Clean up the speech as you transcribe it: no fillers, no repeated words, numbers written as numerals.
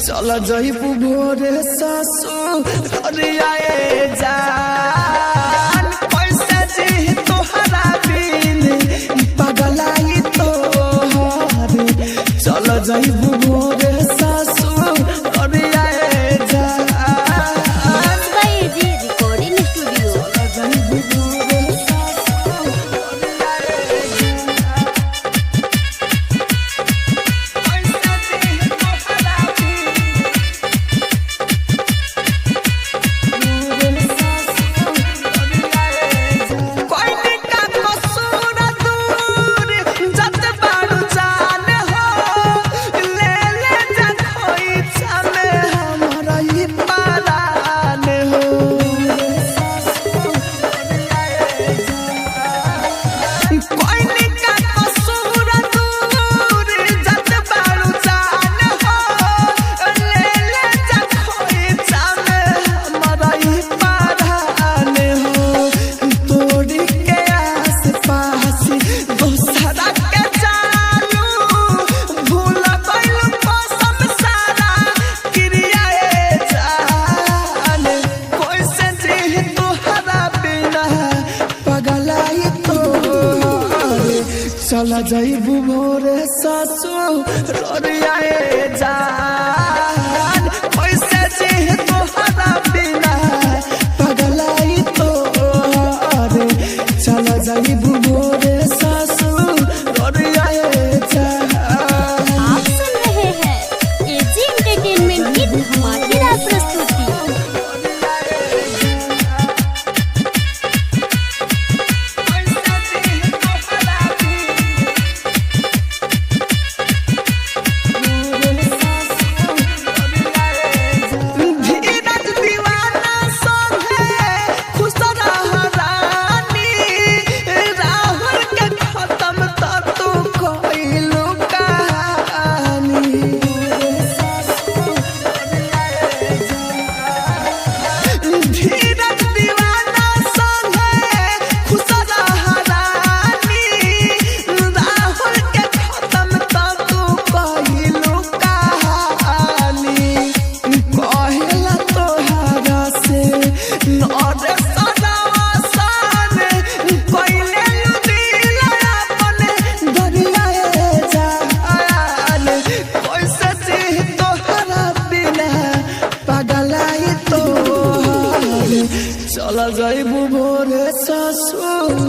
चल जइबू भोरे ससुर आए जान पैसा जी तोहरा बिन पगलाई तोहर चल जइबू भोरे ससुर आए जान रिकॉर्डिंग स्टूडियो चला जइबू भोरे ससुर आए जान पैसा जी तोहरा बिना पगलाई तोहर चला जइबू भोरे ससुर आए जान। आप सुन रहे हैं एजी एंटरटेनमेंट की धमाकेदार प्रस्तुति। चला जइबू भोरे ससुर